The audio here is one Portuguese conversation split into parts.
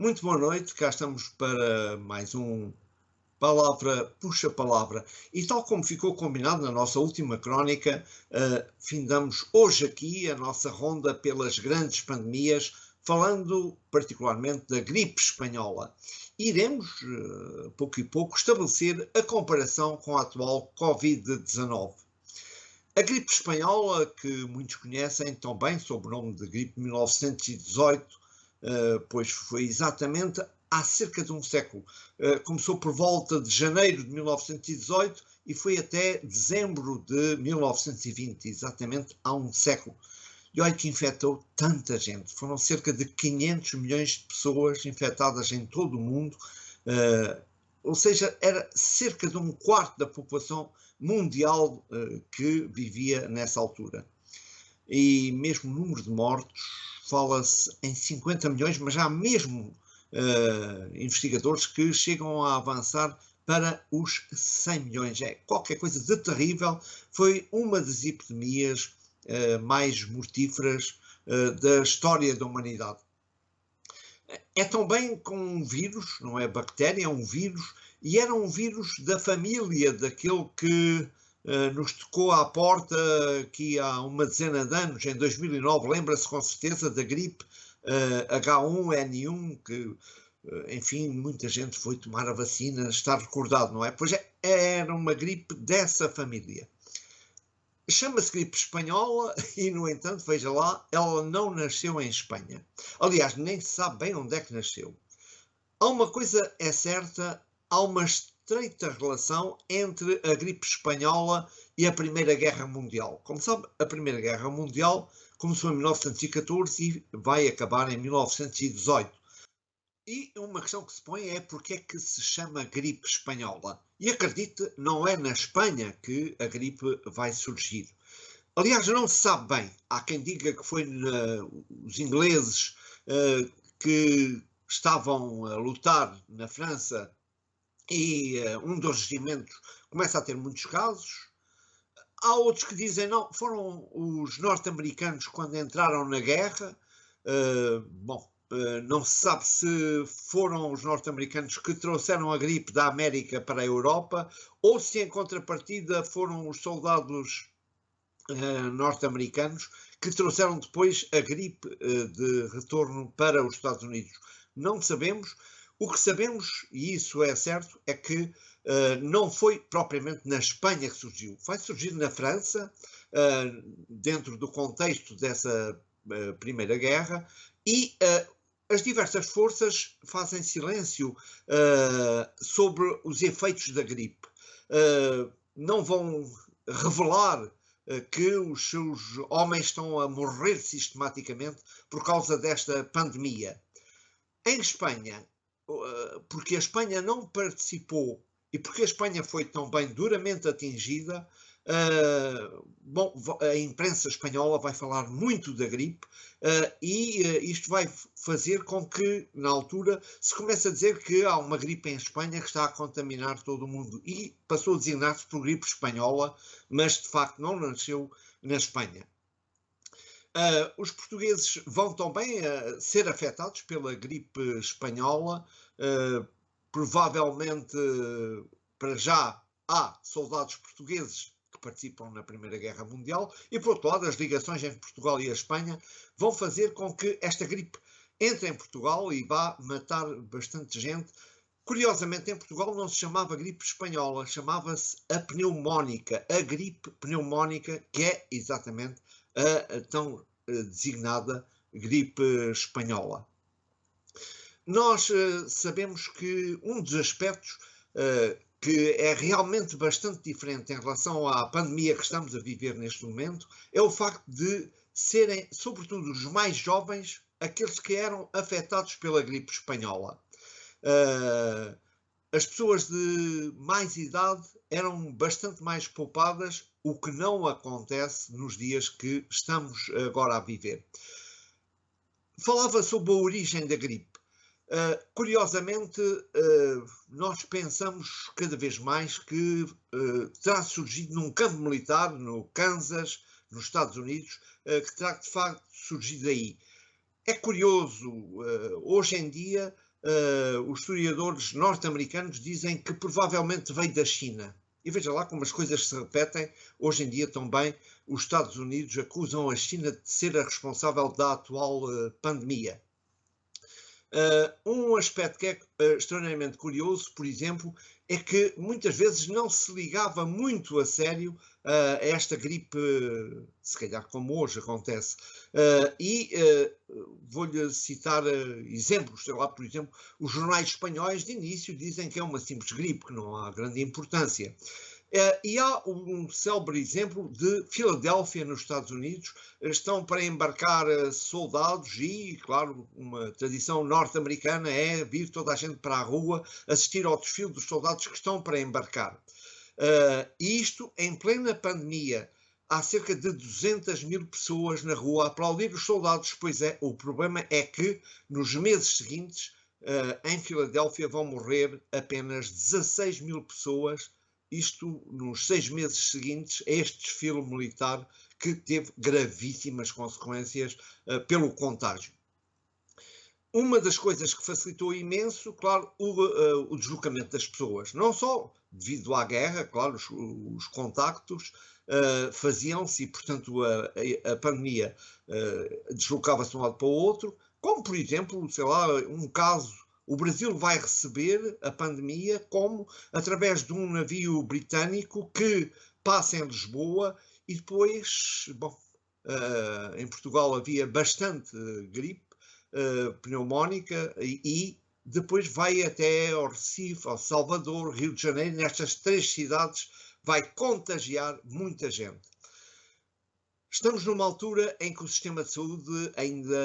Muito boa noite, cá estamos para mais um Palavra Puxa Palavra. E tal como ficou combinado na nossa última crónica, findamos hoje aqui a nossa ronda pelas grandes pandemias, falando particularmente da gripe espanhola. Iremos, pouco e pouco, estabelecer a comparação com a atual Covid-19. A gripe espanhola, que muitos conhecem tão bem sob o nome de gripe de 1918, pois foi exatamente há cerca de um século. Começou por volta de janeiro de 1918 e foi até dezembro de 1920, exatamente há um século. E olha que infectou tanta gente. Foram cerca de 500 milhões de pessoas infectadas em todo o mundo, ou seja, era cerca de um quarto da população mundial que vivia nessa altura. E mesmo o número de mortos fala-se em 50 milhões, mas há mesmo investigadores que chegam a avançar para os 100 milhões. É qualquer coisa de terrível. Foi uma das epidemias mais mortíferas da história da humanidade. É também com um vírus, não é bactéria, é um vírus, e era um vírus da família daquele que nos tocou à porta aqui há uma dezena de anos, em 2009, lembra-se com certeza da gripe H1N1, que, enfim, muita gente foi tomar a vacina, está recordado, não é? Pois era uma gripe dessa família. Chama-se gripe espanhola e, no entanto, veja lá, ela não nasceu em Espanha. Aliás, nem se sabe bem onde é que nasceu. Há uma coisa é certa, há uma estreita relação entre a gripe espanhola e a Primeira Guerra Mundial. Como sabe, a Primeira Guerra Mundial começou em 1914 e vai acabar em 1918. E uma questão que se põe é porque é que se chama gripe espanhola. E acredite, não é na Espanha que a gripe vai surgir. Aliás, não se sabe bem. Há quem diga que foi os ingleses que estavam a lutar na França e um dos regimentos começa a ter muitos casos. Há outros que dizem não, foram os norte-americanos quando entraram na guerra. Não se sabe se foram os norte-americanos que trouxeram a gripe da América para a Europa ou se em contrapartida foram os soldados norte-americanos que trouxeram depois a gripe de retorno para os Estados Unidos. Não sabemos. O que sabemos, e isso é certo, é que não foi propriamente na Espanha que surgiu. Vai surgir na França, dentro do contexto dessa Primeira Guerra, e as diversas forças fazem silêncio sobre os efeitos da gripe. Não vão revelar que os seus homens estão a morrer sistematicamente por causa desta pandemia. Em Espanha, porque a Espanha não participou e porque a Espanha foi também duramente atingida, a imprensa espanhola vai falar muito da gripe e isto vai fazer com que, na altura, se comece a dizer que há uma gripe em Espanha que está a contaminar todo o mundo e passou a designar-se por gripe espanhola, mas de facto não nasceu na Espanha. Os portugueses vão também ser afetados pela gripe espanhola, provavelmente para já há soldados portugueses que participam na Primeira Guerra Mundial e, por outro lado, as ligações entre Portugal e a Espanha vão fazer com que esta gripe entre em Portugal e vá matar bastante gente. Curiosamente, em Portugal não se chamava gripe espanhola, chamava-se a pneumónica, a gripe pneumónica, que é exatamente a tão designada gripe espanhola. Nós sabemos que um dos aspectos que é realmente bastante diferente em relação à pandemia que estamos a viver neste momento é o facto de serem, sobretudo os mais jovens, aqueles que eram afetados pela gripe espanhola. As pessoas de mais idade eram bastante mais poupadas, o que não acontece nos dias que estamos agora a viver. Falava sobre a origem da gripe. Curiosamente, nós pensamos cada vez mais que terá surgido num campo militar, no Kansas, nos Estados Unidos, que terá de facto surgido aí. É curioso, hoje em dia, os historiadores norte-americanos dizem que provavelmente veio da China. E veja lá como as coisas se repetem. Hoje em dia também os Estados Unidos acusam a China de ser a responsável da atual pandemia. Um aspecto que é extremamente curioso, por exemplo, é que muitas vezes não se ligava muito a sério a esta gripe, se calhar como hoje acontece. Vou-lhe citar exemplos, sei lá, por exemplo, os jornais espanhóis de início dizem que é uma simples gripe, que não há grande importância. E há um célebre exemplo de Filadélfia, nos Estados Unidos. Estão para embarcar soldados e, claro, uma tradição norte-americana é vir toda a gente para a rua assistir ao desfile dos soldados que estão para embarcar. E isto em plena pandemia. Há cerca de 200 mil pessoas na rua a aplaudir os soldados. Pois é, o problema é que nos meses seguintes, em Filadélfia, vão morrer apenas 16 mil pessoas. Isto nos 6 meses seguintes a este desfile militar que teve gravíssimas consequências pelo contágio. Uma das coisas que facilitou imenso, claro, o deslocamento das pessoas. Não só devido à guerra, claro, os contactos faziam-se e, portanto, a pandemia deslocava-se de um lado para o outro, como, por exemplo, sei lá, um caso. O Brasil vai receber a pandemia como através de um navio britânico que passa em Lisboa e depois, bom, em Portugal havia bastante gripe pneumónica e depois vai até ao Recife, ao Salvador, Rio de Janeiro, nestas 3 cidades vai contagiar muita gente. Estamos numa altura em que o sistema de saúde ainda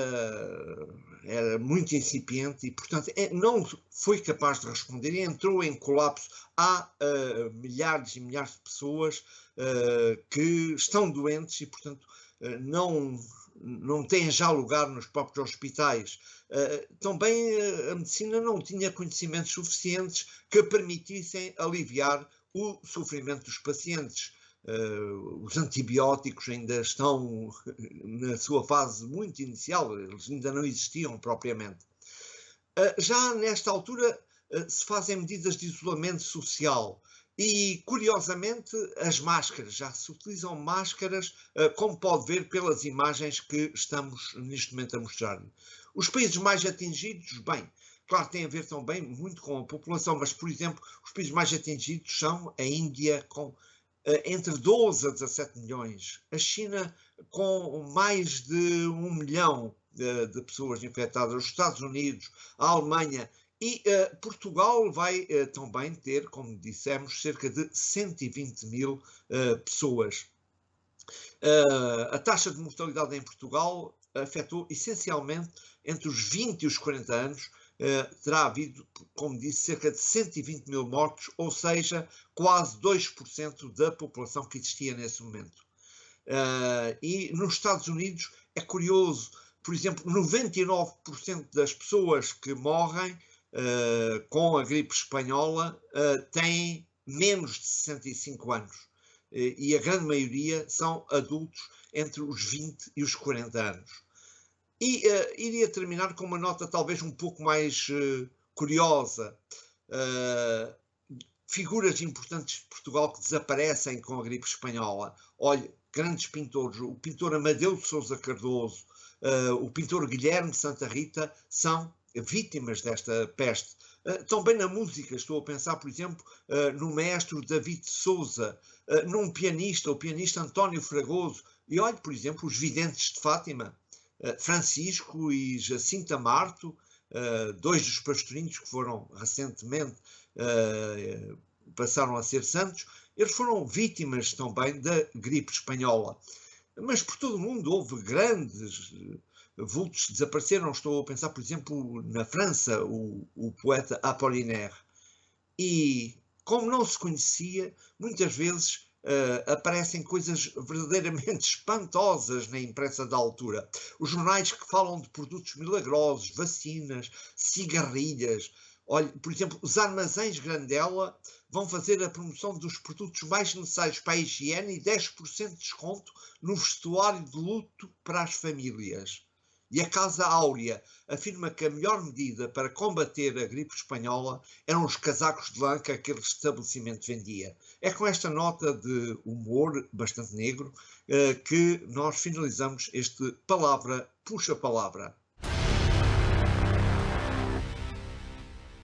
era muito incipiente e, portanto, não foi capaz de responder e entrou em colapso. Há milhares e milhares de pessoas que estão doentes e, portanto, não têm já lugar nos próprios hospitais. Também a medicina não tinha conhecimentos suficientes que permitissem aliviar o sofrimento dos pacientes. Os antibióticos ainda estão na sua fase muito inicial, eles ainda não existiam propriamente. Já nesta altura se fazem medidas de isolamento social e, curiosamente, as máscaras, já se utilizam máscaras, como pode ver pelas imagens que estamos neste momento a mostrar. Os países mais atingidos, bem, claro, tem a ver também muito com a população, mas, por exemplo, os países mais atingidos são a Índia, com entre 12 a 17 milhões, a China com mais de 1 milhão de pessoas infectadas, os Estados Unidos, a Alemanha e Portugal vai também ter, como dissemos, cerca de 120 mil pessoas. A taxa de mortalidade em Portugal afetou essencialmente entre os 20 e os 40 anos, terá havido, como disse, cerca de 120 mil mortos, ou seja, quase 2% da população que existia nesse momento. E nos Estados Unidos é curioso, por exemplo, 99% das pessoas que morrem com a gripe espanhola têm menos de 65 anos. E a grande maioria são adultos entre os 20 e os 40 anos. E iria terminar com uma nota talvez um pouco mais curiosa. Figuras importantes de Portugal que desaparecem com a gripe espanhola. Olha, grandes pintores, o pintor Amadeu de Sousa Cardoso, o pintor Guilherme Santa Rita são vítimas desta peste. Também na música, estou a pensar, por exemplo, no maestro David Souza, num pianista, o pianista António Fragoso, e olhe, por exemplo, os videntes de Fátima, Francisco e Jacinta Marto, dois dos pastorinhos que foram recentemente, passaram a ser santos, eles foram vítimas também da gripe espanhola. Mas por todo o mundo houve grandes vultos que desapareceram. Estou a pensar, por exemplo, na França, o poeta Apollinaire. E, como não se conhecia, muitas vezes aparecem coisas verdadeiramente espantosas na imprensa da altura. Os jornais que falam de produtos milagrosos, vacinas, cigarrilhas. Olha, por exemplo, os armazéns Grandela vão fazer a promoção dos produtos mais necessários para a higiene e 10% de desconto no vestuário de luto para as famílias. E a Casa Áurea afirma que a melhor medida para combater a gripe espanhola eram os casacos de lã que aquele estabelecimento vendia. É com esta nota de humor bastante negro que nós finalizamos este Palavra Puxa Palavra.